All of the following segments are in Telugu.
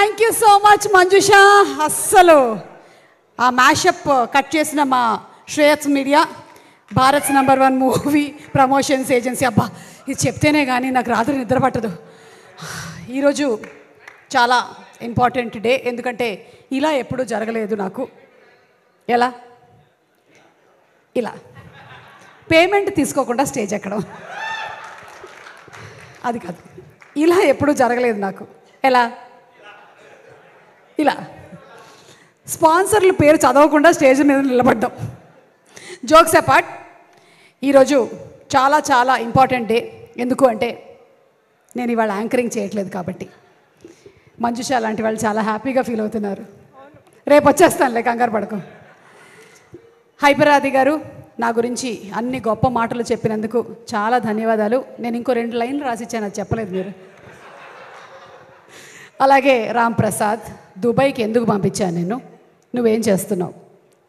Thank you so much Manjusha. అస్సలు ఆ మ్యాషప్ కట్ చేసిన మా Shreyas media, Bharats #1 movie promotions agency. అబ్బా, ఇది చెప్తేనే కానీ నాకు రాత్రి నిద్ర పట్టదు. ఈరోజు చాలా ఇంపార్టెంట్ డే, ఎందుకంటే ఇలా ఎప్పుడూ జరగలేదు నాకు. ఎలా? ఇలా పేమెంట్ తీసుకోకుండా స్టేజ్ ఎక్కడం, అది కాదు. ఇలా ఎప్పుడూ జరగలేదు నాకు. ఎలా? ఇలా స్పాన్సర్ల పేరు చదవకుండా స్టేజ్ మీద నిలబడ్డాం. జోక్స్ అపార్ట్, ఈరోజు చాలా చాలా ఇంపార్టెంట్ డే. ఎందుకు అంటే నేను ఇవాళ యాంకరింగ్ చేయట్లేదు కాబట్టి. మంజుష లాంటి వాళ్ళు చాలా హ్యాపీగా ఫీల్ అవుతున్నారు. రేపు వచ్చేస్తానులే, కంగారు పడకు. హైపరాది గారు నా గురించి అన్ని గొప్ప మాటలు చెప్పినందుకు చాలా ధన్యవాదాలు. నేను ఇంకో 2 లైన్లు రాసిచ్చాను, అది చెప్పలేదు మీరు. అలాగే రామ్ ప్రసాద్, దుబాయ్కి ఎందుకు పంపించాను నేను? నువ్వేం చేస్తున్నావు?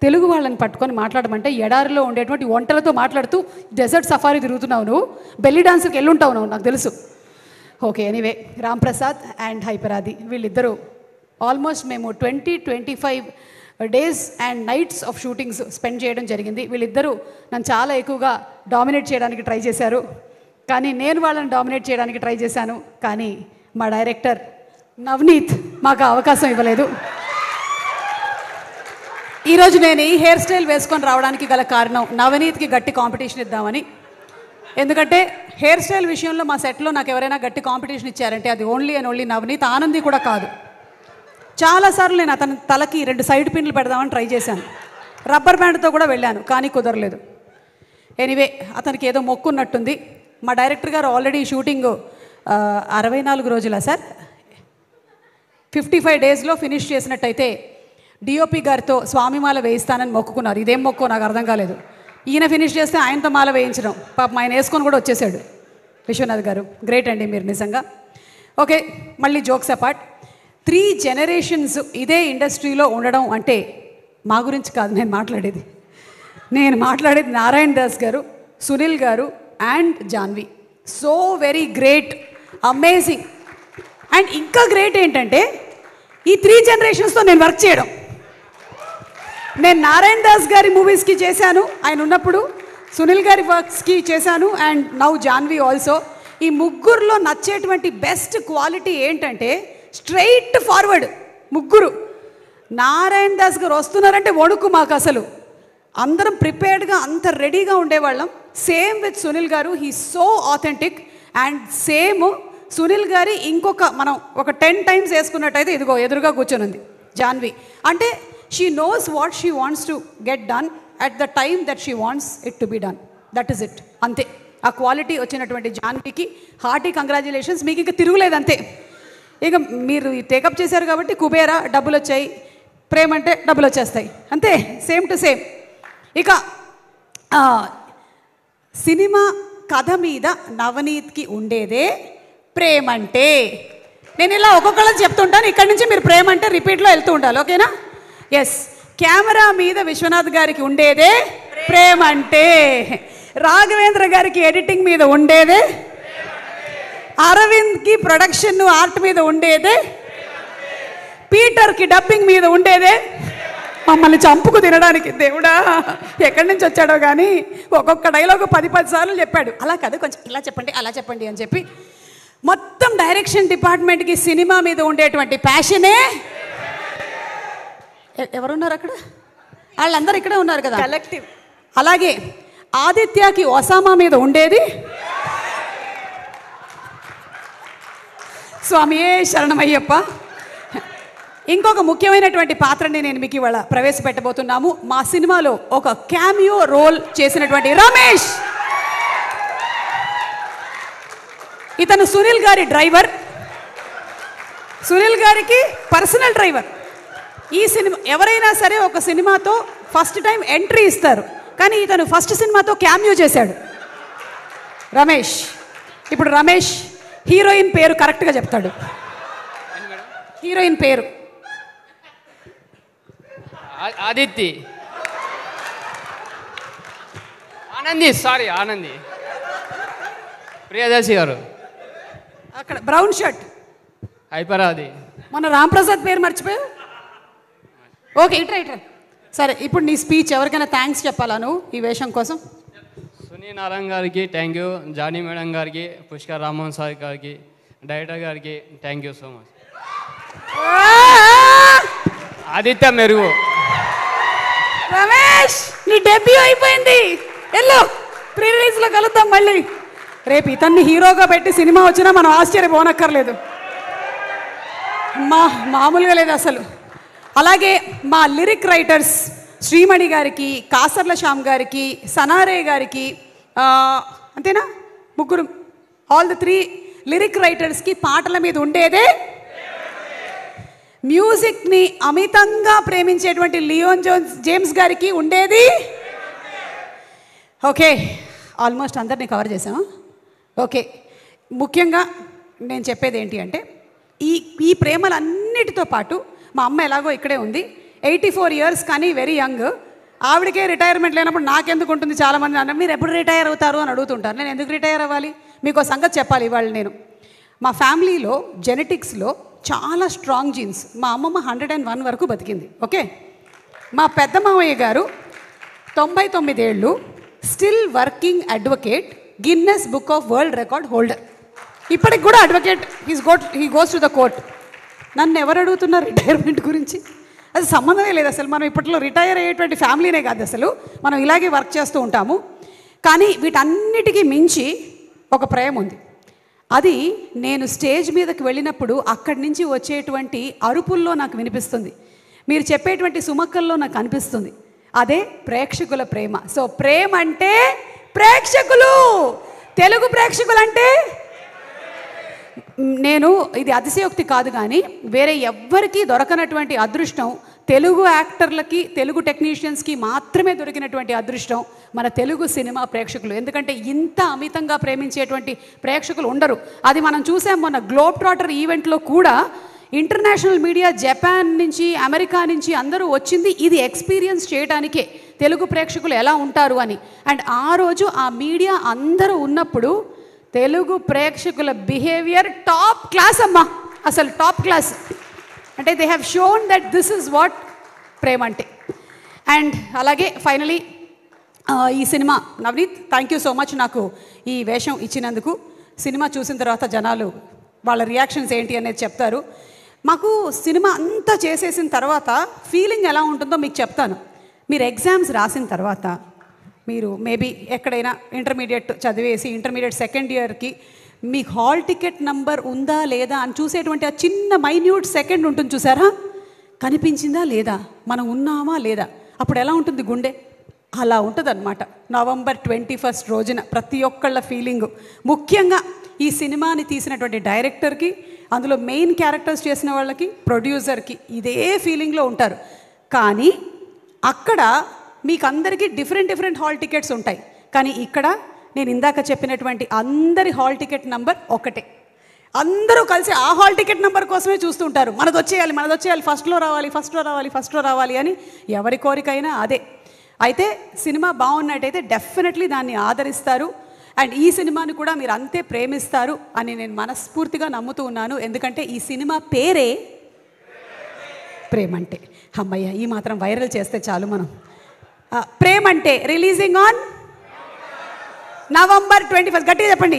తెలుగు వాళ్ళని పట్టుకొని మాట్లాడమంటే ఎడారిలో ఉండేటువంటి వంటలతో మాట్లాడుతూ డెజర్ట్ సఫారీ తిరుగుతున్నావు నువ్వు. బెల్లీ డాన్స్కి వెళ్ళుంటావు నువ్వు, నాకు తెలుసు. Okay, anyway, Ram Prasad and Hyper Aadi వీళ్ళిద్దరూ ఆల్మోస్ట్ మేము 20-25 days and nights of shootings spend చేయడం జరిగింది. వీళ్ళిద్దరూ నన్ను చాలా ఎక్కువగా డామినేట్ చేయడానికి ట్రై చేశారు, కానీ నేను వాళ్ళని డామినేట్ చేయడానికి ట్రై చేశాను. కానీ మా డైరెక్టర్ నవనీత్ మాకు అవకాశం ఇవ్వలేదు. ఈరోజు నేను ఈ హెయిర్ స్టైల్ వేసుకొని రావడానికి గల కారణం నవనీత్కి గట్టి కాంపిటీషన్ ఇద్దామని. ఎందుకంటే హెయిర్ స్టైల్ విషయంలో మా సెట్లో నాకు ఎవరైనా గట్టి కాంపిటీషన్ ఇచ్చారంటే అది only and only Navneet. Anandi కూడా కాదు. చాలాసార్లు నేను అతని తలకి 2 సైడ్ పిన్లు పెడదామని ట్రై చేశాను. రబ్బర్ బ్యాండ్తో కూడా వెళ్ళాను, కానీ కుదరలేదు. ఎనీవే, అతనికి ఏదో మొక్కున్నట్టుంది. మా డైరెక్టర్ గారు ఆల్రెడీ షూటింగ్ 64 రోజులా సార్, 55 డేస్లో ఫినిష్ చేసినట్టయితే డిఓపి గారితో స్వామిమాల వేయిస్తానని మొక్కుకున్నారు. ఇదేం మొక్కో నాకు అర్థం కాలేదు. ఈయన ఫినిష్ చేస్తే ఆయనతో మాల వేయించడం, పాపం ఆయన వేసుకొని కూడా వచ్చేసాడు. విశ్వనాథ్ గారు గ్రేట్ అండి మీరు నిజంగా. ఓకే, మళ్ళీ జోక్స్ అపార్ట్, 3 జనరేషన్స్ ఇదే ఇండస్ట్రీలో ఉండడం అంటే మా గురించి కాదు నేను మాట్లాడేది. Narayana Das garu, Sunil garu and Janvi. So very great, amazing. And ఇంకా గ్రేట్ ఏంటంటే ఈ 3 జనరేషన్స్తో నేను వర్క్ చేయడం. నేను నారాయణ దాస్ గారి మూవీస్కి చేశాను ఆయన ఉన్నప్పుడు, సునీల్ గారి వర్క్స్కి చేశాను, అండ్ నౌ జాన్వి ఆల్సో. ఈ ముగ్గురులో నచ్చేటువంటి బెస్ట్ క్వాలిటీ ఏంటంటే స్ట్రైట్ ఫార్వర్డ్ ముగ్గురు. నారాయణ దాస్ గారు వస్తున్నారంటే వణుకు మాకు అసలు. అందరం ప్రిపేర్డ్గా అంత రెడీగా ఉండేవాళ్ళం. సేమ్ విత్ సునీల్ గారు, he so authentic. And same Sunil గారి ఇంకొక మనం ఒక 10 టైమ్స్ వేసుకున్నట్టయితే ఇదిగో ఎదురుగా కూర్చొని ఉంది జాన్వి. అంటే she knows what she wants to get done at the time that she wants it to be done. That is it, అంతే. ఆ క్వాలిటీ వచ్చినటువంటి జాన్వికి హార్టీ కంగ్రాచులేషన్స్. మీకు ఇంకా తిరుగులేదు అంతే. ఇక మీరు టేకప్ చేశారు కాబట్టి కుబేరా డబ్బులు వచ్చాయి, ప్రేమ అంటే డబ్బులు వచ్చేస్తాయి, అంతే. Same to same. ఇక సినిమా కథ మీద నవనీత్కి ఉండేదే ప్రేమంటే. నేను ఇలా ఒక్కొక్కళ్ళని చెప్తుంటాను, ఇక్కడి నుంచి మీరు ప్రేమ అంటే రిపీట్లో వెళ్తూ ఉండాలి, ఓకేనా? ఎస్. కెమెరా మీద విశ్వనాథ్ గారికి ఉండేదే ప్రేమంటే, రాఘవేంద్ర గారికి ఎడిటింగ్ మీద ఉండేదే, అరవింద్కి ప్రొడక్షన్ ఆర్ట్ మీద ఉండేదే, పీటర్కి డబ్బింగ్ మీద ఉండేదే, మమ్మల్ని చంపుకు తినడానికి దేవుడా ఎక్కడి నుంచి వచ్చాడో కానీ ఒక్కొక్క డైలాగు 10 సార్లు చెప్పాడు. అలా కాదు, కొంచెం ఇలా చెప్పండి అలా చెప్పండి అని చెప్పి మొత్తం డైరెక్షన్ డిపార్ట్మెంట్కి సినిమా మీద ఉండేటువంటి ప్యాషనే. ఎవరున్నారు అక్కడ? వాళ్ళందరూ ఇక్కడే ఉన్నారు కదా, కలెక్టివ్. అలాగే ఆదిత్యకి ఒసామా మీద ఉండేది స్వామియే శరణమయ్యప్ప. ఇంకొక ముఖ్యమైనటువంటి పాత్రని నేను మీకు ఇవాళ ప్రవేశపెట్టబోతున్నాము. మా సినిమాలో ఒక క్యామియో రోల్ చేసినటువంటి రమేష్. ఇతను సునీల్ గారి డ్రైవర్, సునీల్ గారికి పర్సనల్ డ్రైవర్. ఈ సినిమా ఎవరైనా సరే ఒక సినిమాతో ఫస్ట్ టైం ఎంట్రీ ఇస్తారు, కానీ ఇతను ఫస్ట్ సినిమాతో క్యామియో చేశాడు రమేష్. ఇప్పుడు రమేష్ హీరోయిన్ పేరు కరెక్ట్గా చెప్తాడు. హీరోయిన్ పేరు ఆదిత్య, ఆనంది, సారీ ఆనంది, ప్రియదర్శి గారు. అక్కడ బ్రౌన్ షర్ట్ హైపరాది. మన రాంప్రసాద్ పేరు మర్చిపోయావు. ఓకే, ఇట్రా. సరే, ఇప్పుడు నీ స్పీచ్ ఎవరికైనా థ్యాంక్స్ చెప్పాలా నువ్వు ఈ వేషం కోసం? సునీల్ నారాయణ గారికి థ్యాంక్ యూ, జానీ మేడం గారికి, పుష్కర్ రామ్మోహన్ సార్ గారికి, డైరెక్టర్ గారికి thank you so much. Aditya మెరుగు. రమేష్, నీ డెబ్యూ అయిపోయింది. ఎల్లో ప్రీ రిలీజ్లో కలుద్దాం మళ్ళీ. రేపు ఇతన్ని హీరోగా పెట్టి సినిమా వచ్చినా మనం ఆశ్చర్యపోనక్కర్లేదు. మామూలుగా లేదు అసలు. అలాగే మా లిరిక్ రైటర్స్ శ్రీమణి గారికి, కాసర్ల శ్యామ్ గారికి, సనారే గారికి, అంతేనా, ముగ్గురు, ఆల్ ది 3 లిరిక్ రైటర్స్కి పాటల మీద ఉండేదే, మ్యూజిక్ని అమితంగా ప్రేమించేటువంటి లియోన్ జేమ్స్ గారికి ఉండేది. ఓకే, ఆల్మోస్ట్ అందరినీ కవర్ చేసామా? ఓకే, ముఖ్యంగా నేను చెప్పేది ఏంటి అంటే ఈ ప్రేమలన్నిటితో పాటు మా అమ్మ ఎలాగో ఇక్కడే ఉంది, 84 ఇయర్స్ కానీ వెరీ యంగ్. ఆవిడకే రిటైర్మెంట్ లేనప్పుడు నాకెందుకు ఉంటుంది? చాలామంది అన్నారు మీరు ఎప్పుడు రిటైర్ అవుతారు అని అడుగుతుంటారు. నేను ఎందుకు రిటైర్ అవ్వాలి? మీకు ఒక సంగతి చెప్పాలి ఇవాళ. నేను మా ఫ్యామిలీలో జెనెటిక్స్లో చాలా స్ట్రాంగ్ జీన్స్. మా అమ్మమ్మ 101 వరకు బతికింది. ఓకే, మా పెద్ద మామయ్య గారు 99 ఏళ్ళు, still working advocate, Guinness book of world record holder. ఇప్పటికి కూడా advocate. He goes to the court. నన్ను ఎవరు అడుగుతున్నారు రిటైర్మెంట్ గురించి? అది సంబంధమే లేదు అసలు. మనం ఇప్పట్లో రిటైర్ అయ్యేటువంటి ఫ్యామిలీనే కాదు అసలు, మనం ఇలాగే వర్క్ చేస్తూ ఉంటాము. కానీ వీటన్నిటికీ మించి ఒక ప్రేమ ఉంది. అది నేను స్టేజ్ మీదకి వెళ్ళినప్పుడు అక్కడి నుంచి వచ్చేటువంటి అరుపుల్లో నాకు వినిపిస్తుంది, మీరు చెప్పేటువంటి సుమక్కల్లో నాకు అనిపిస్తుంది. అదే ప్రేక్షకుల ప్రేమ. సో ప్రేమ అంటే ప్రేక్షకులు, తెలుగు ప్రేక్షకులు అంటే నేను ఇది అతిశయోక్తి కాదు కానీ వేరే ఎవ్వరికీ దొరకనటువంటి అదృష్టం తెలుగు యాక్టర్లకి, తెలుగు టెక్నీషియన్స్కి మాత్రమే దొరికినటువంటి అదృష్టం మన తెలుగు సినిమా ప్రేక్షకులు. ఎందుకంటే ఇంత అమితంగా ప్రేమించేటువంటి ప్రేక్షకులు ఉండరు. అది మనం చూసాం మొన్న గ్లోబ్ ట్రాటర్ ఈవెంట్లో కూడా. ఇంటర్నేషనల్ మీడియా, జపాన్ నుంచి, అమెరికా నుంచి అందరూ వచ్చింది ఇది ఎక్స్పీరియన్స్ చేయడానికే తెలుగు ప్రేక్షకులు ఎలా ఉంటారు అని. అండ్ ఆ రోజు ఆ మీడియా అందరూ ఉన్నప్పుడు తెలుగు ప్రేక్షకుల బిహేవియర్ టాప్ క్లాస్ అమ్మా, అసలు టాప్ క్లాస్. అంటే they have shown that this is what ప్రేమ అంటే. అండ్ అలాగే ఫైనలీ ఈ cinema, Navneet thank you so much నాకు ఈ వేషం ఇచ్చినందుకు. సినిమా చూసిన తర్వాత జనాలు వాళ్ళ రియాక్షన్స్ ఏంటి అనేది చెప్తారు. మాకు సినిమా అంతా చేసేసిన తర్వాత ఫీలింగ్ ఎలా ఉంటుందో మీకు చెప్తాను. మీరు ఎగ్జామ్స్ రాసిన తర్వాత, మీరు మేబీ ఎక్కడైనా ఇంటర్మీడియట్ చదివేసి ఇంటర్మీడియట్ సెకండ్ ఇయర్కి మీకు హాల్ టికెట్ నంబర్ ఉందా లేదా అని చూసేటువంటి ఆ చిన్న మైన్యూట్ సెకండ్ ఉంటుంది చూసారా, కనిపించిందా లేదా, మనం ఉన్నామా లేదా, అప్పుడు ఎలా ఉంటుంది గుండె? అలా ఉంటుంది అనమాట నవంబర్ 21 రోజున ప్రతి ఒక్కళ్ళ ఫీలింగు. ముఖ్యంగా ఈ సినిమాని తీసినటువంటి డైరెక్టర్కి, అందులో మెయిన్ క్యారెక్టర్స్ చేసిన వాళ్ళకి, ప్రొడ్యూసర్కి ఇదే ఫీలింగ్లో ఉంటారు. కానీ అక్కడ మీకు అందరికీ డిఫరెంట్ హాల్ టికెట్స్ ఉంటాయి. కానీ ఇక్కడ నేను ఇందాక చెప్పినటువంటి అందరి హాల్ టికెట్ నంబర్ ఒకటే. అందరూ కలిసి ఆ హాల్ టికెట్ నెంబర్ కోసమే చూస్తూ ఉంటారు. మనది వచ్చేయాలి, ఫస్ట్లో రావాలి అని ఎవరి కోరికైనా అదే. అయితే సినిమా బాగున్నట్టయితే డెఫినెట్లీ దాన్ని ఆదరిస్తారు. అండ్ ఈ సినిమాని కూడా మీరు అంతే ప్రేమిస్తారు అని నేను మనస్ఫూర్తిగా నమ్ముతూ ఉన్నాను. ఎందుకంటే ఈ సినిమా పేరే ప్రేమంటే. అమ్మయ్య, ఈ మాత్రం వైరల్ చేస్తే చాలు మనం. ప్రేమంటే రిలీజింగ్ ఆన్ నవంబర్ 21. గట్టిగా చెప్పండి,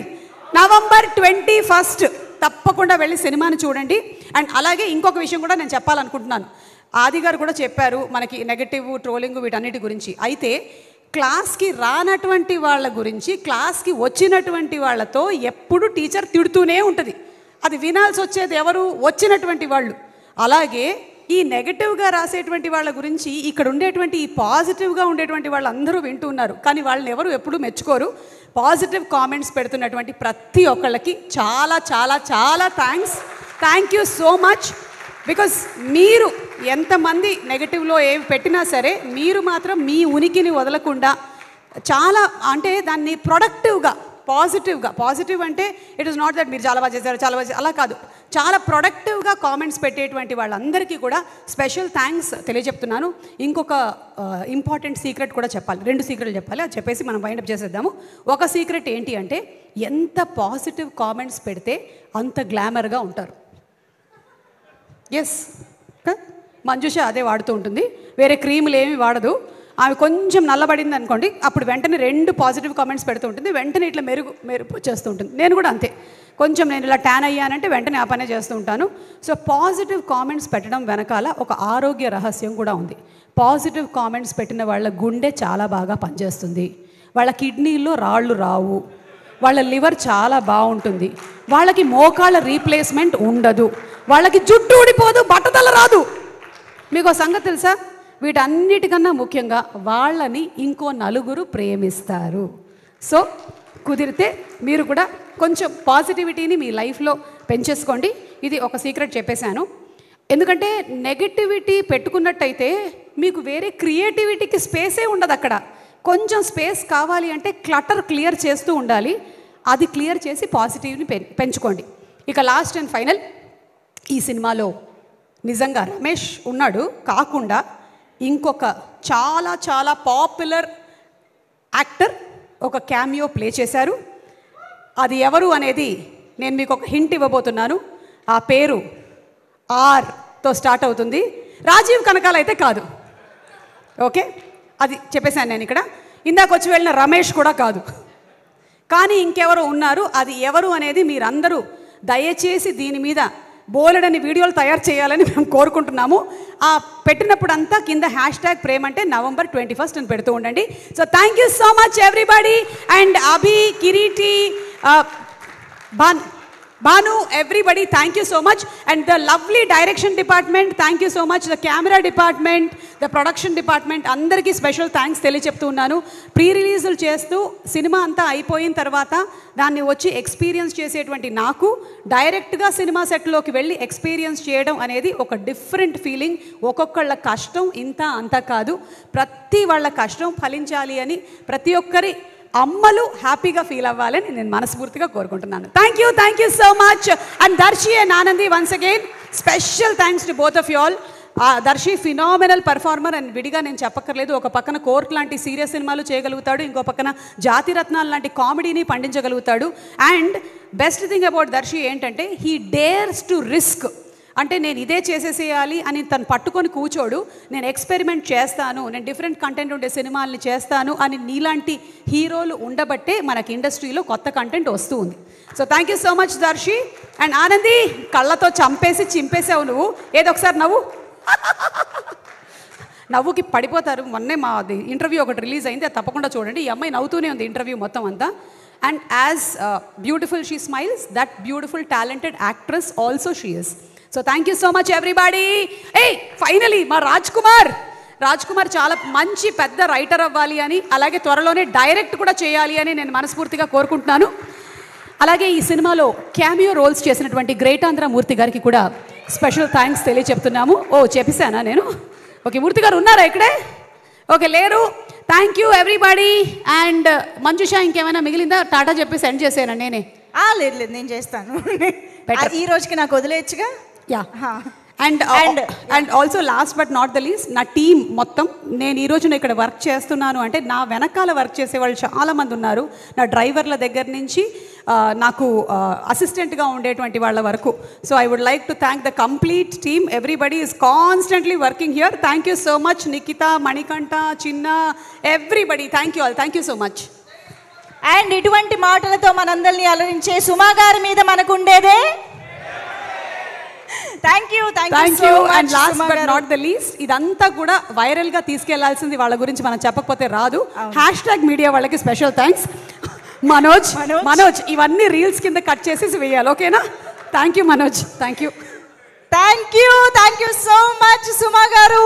నవంబర్ 21 తప్పకుండా వెళ్ళి సినిమాని చూడండి. అండ్ అలాగే ఇంకొక విషయం కూడా నేను చెప్పాలనుకుంటున్నాను. ఆది గారు కూడా చెప్పారు మనకి నెగటివ్, ట్రోలింగ్ వీటన్నిటి గురించి. అయితే క్లాస్కి రానటువంటి వాళ్ళ గురించి క్లాస్కి వచ్చినటువంటి వాళ్ళతో ఎప్పుడు టీచర్ తిడుతూనే ఉంటుంది. అది వినాల్సి వచ్చేది ఎవరు? వచ్చినటువంటి వాళ్ళు. అలాగే ఈ నెగటివ్గా రాసేటువంటి వాళ్ళ గురించి ఇక్కడ ఉండేటువంటి ఈ పాజిటివ్గా ఉండేటువంటి వాళ్ళందరూ వింటూ ఉన్నారు. కానీ వాళ్ళని ఎవరు ఎప్పుడు మెచ్చుకోరు. పాజిటివ్ కామెంట్స్ పెడుతున్నటువంటి ప్రతి ఒక్కళ్ళకి చాలా చాలా చాలా thank you so much. Because మీరు ఎంతమంది నెగటివ్లో ఏవి పెట్టినా సరే మీరు మాత్రం మీ ఉనికిని వదలకుండా చాలా, అంటే దాన్ని ప్రొడక్టివ్గా, పాజిటివ్ అంటే ఇట్ ఈస్ నాట్ దట్ మీరు చాలా బాగా చేశారు అలా కాదు, చాలా ప్రొడక్టివ్గా కామెంట్స్ పెట్టేటువంటి వాళ్ళందరికీ కూడా స్పెషల్ థ్యాంక్స్ తెలియజెప్తున్నాను. ఇంకొక ఇంపార్టెంట్ సీక్రెట్ కూడా చెప్పాలి, 2 సీక్రెట్లు చెప్పాలి. అది చెప్పేసి మనం వైండప్ చేసేద్దాము. ఒక సీక్రెట్ ఏంటి అంటే ఎంత పాజిటివ్ కామెంట్స్ పెడితే అంత గ్లామర్గా ఉంటారు. ఎస్, మంజుష అదే వాడుతూ ఉంటుంది, వేరే క్రీములు ఏమి వాడదు. ఆమె కొంచెం నల్లబడింది అనుకోండి, అప్పుడు వెంటనే 2 పాజిటివ్ కామెంట్స్ పెడుతూ ఉంటుంది, వెంటనే ఇట్లా మెరుపు చేస్తూ ఉంటుంది. నేను కూడా అంతే, కొంచెం నేను ఇలా ట్యాన్ అయ్యానంటే వెంటనే ఆ పనే చేస్తూ ఉంటాను. సో పాజిటివ్ కామెంట్స్ పెట్టడం వెనకాల ఒక ఆరోగ్య రహస్యం కూడా ఉంది. పాజిటివ్ కామెంట్స్ పెట్టిన వాళ్ళ గుండె చాలా బాగా పనిచేస్తుంది, వాళ్ళ కిడ్నీల్లో రాళ్ళు రావు, వాళ్ళ లివర్ చాలా బాగుంటుంది, వాళ్ళకి మోకాళ్ళ రీప్లేస్మెంట్ ఉండదు, వాళ్ళకి జుట్టు ఊడిపోదు, బట్టతల రాదు. మీకు ఒక సంగతి తెలుసా, వీటన్నిటికన్నా ముఖ్యంగా వాళ్ళని ఇంకో నలుగురు ప్రేమిస్తారు. సో కుదిరితే మీరు కూడా కొంచెం పాజిటివిటీని మీ లైఫ్లో పెంచేసుకోండి. ఇది ఒక సీక్రెట్ చెప్పేశాను. ఎందుకంటే నెగటివిటీ పెట్టుకున్నట్టయితే మీకు వేరే క్రియేటివిటీకి స్పేసే ఉండదు. అక్కడ కొంచెం స్పేస్ కావాలి అంటే క్లటర్ క్లియర్ చేస్తూ ఉండాలి. అది క్లియర్ చేసి పాజిటివ్ని పెంచుకోండి. ఇక లాస్ట్ అండ్ ఫైనల్, ఈ సినిమాలో నిజంగా రమేష్ ఉన్నాడు కాకుండా ఇంకొక చాలా చాలా పాపులర్ యాక్టర్ ఒక క్యామియో ప్లే చేశారు. అది ఎవరు అనేది నేను మీకు ఒక హింట్ ఇవ్వబోతున్నాను. ఆ పేరు ఆర్తో స్టార్ట్ అవుతుంది. రాజీవ్ కనకాల అయితే కాదు, ఓకే, అది చెప్పేశాను నేను ఇక్కడ. ఇందాక వచ్చి వెళ్ళిన రమేష్ కూడా కాదు, కానీ ఇంకెవరు ఉన్నారు. అది ఎవరు అనేది మీరందరూ దయచేసి దీని మీద బోలెడని వీడియోలు తయారు చేయాలని మేము కోరుకుంటున్నాము. ఆ పెట్టినప్పుడు అంతా కింద #ప్రేమ్ అంటే November 21 అని పెడుతూ ఉండండి. So thank you so much everybody. And Abhi, Kireeti, Banu, everybody, thank you so much. And the lovely direction department, thank you so much. The camera department, the production department, andarki special thanks తెలియచెప్తున్నాను. ప్రీ రిలీజులు చేస్తూ సినిమా అంతా అయిపోయిన తర్వాత దాన్ని వచ్చి ఎక్స్పీరియన్స్ చేసేటువంటి నాకు డైరెక్ట్గా సినిమా సెట్లోకి వెళ్ళి ఎక్స్పీరియన్స్ చేయడం అనేది ఒక డిఫరెంట్ ఫీలింగ్. ఒక్కొక్కళ్ళ కష్టం ఇంత అంత కాదు, ప్రతి వాళ్ళ కష్టం ఫలించాలి అని ప్రతి ఒక్కరి అమ్మలు హ్యాపీగా ఫీల్ అవ్వాలని నేను మనస్ఫూర్తిగా కోరుకుంటున్నాను. Thank you so much. And Darshi and Anandi, once again special thanks to both of you all. Darshi phenomenal performer అని విడిగా నేను చెప్పక్కర్లేదు. ఒక పక్కన కోర్ట్ లాంటి సీరియస్ సినిమాలు చేయగలుగుతాడు, ఇంకో పక్కన జాతిరత్నాలు లాంటి కామెడీని పండించగలుగుతాడు. And best thing about Darsi ఏంటంటే హీ డేర్స్ టు రిస్క్. అంటే నేను ఇదే చేసేసేయాలి అని తను పట్టుకొని కూర్చోడు, నేను ఎక్స్పెరిమెంట్ చేస్తాను, నేను డిఫరెంట్ కంటెంట్ ఉండే సినిమాల్ని చేస్తాను అని నీలాంటి హీరోలు ఉండబట్టే మనకి ఇండస్ట్రీలో కొత్త కంటెంట్ వస్తూ ఉంది. So thank you so much Darshi. And Anandi, కళ్ళతో చంపేసి చింపేసావు నువ్వు. ఏదో ఒకసారి నవ్వు, నవ్వుకి పడిపోతారు. మొన్నే మా ఇంటర్వ్యూ ఒకటి రిలీజ్ అయింది, అది తప్పకుండా చూడండి. ఈ అమ్మాయి నవ్వుతూనే ఉంది ఇంటర్వ్యూ మొత్తం అంతా. And as beautiful she smiles, that beautiful talented actress also she is. So thank you so much everybody. Finally మా రాజ్ కుమార్ చాలా మంచి పెద్ద రైటర్ అవ్వాలి అని, అలాగే త్వరలోనే డైరెక్ట్ కూడా చేయాలి అని నేను మనస్ఫూర్తిగా కోరుకుంటున్నాను. అలాగే ఈ సినిమాలో క్యామియో రోల్స్ చేసినటువంటి గ్రేట్ ఆంధ్ర మూర్తి గారికి కూడా స్పెషల్ థ్యాంక్స్ తెలియచెప్తున్నాము. చెప్పేశానా నేను? ఓకే, మూర్తి గారు ఉన్నారా ఇక్కడే? ఓకే, లేరు. Thank you everybody. And Manjusha, ఇంకేమైనా మిగిలిందా? టాటా చెప్పి సెండ్ చేశాను నేనే. లేదు, నేను చేస్తాను. ఈ రోజుకి నాకు వదిలేయచ్చుగా. Yeah. And also last but not the least, నా టీం మొత్తం, నేను ఈరోజు ఇక్కడ వర్క్ చేస్తున్నాను అంటే నా వెనకాల వర్క్ చేసే వాళ్ళు చాలామంది ఉన్నారు. నా డ్రైవర్ల దగ్గర నుంచి నాకు అసిస్టెంట్గా ఉండేటువంటి వాళ్ళ వరకు. So I would like to thank the complete team. Everybody is constantly working here. Thank you so much Nikhita, Manikanta, Chinna, everybody, thank you all. Thank you so much. And ఇటువంటి మాటలతో మనందరినీ అలరించే సుమా గారి మీద మనకు ఉండేదే thank you. And last but not the least, ఇదంతా కూడా వైరల్గా తీసుకెళ్లాల్సింది వాళ్ళ గురించి మనం చెప్పకపోతే రాదు. #మీడియా వాళ్ళకి స్పెషల్ థ్యాంక్స్. మనోజ్ ఇవన్నీ రీల్స్ కింద కట్ చేసి వేయాలి, ఓకేనా? Thank you Manoj. Thank you so much Suma గారు.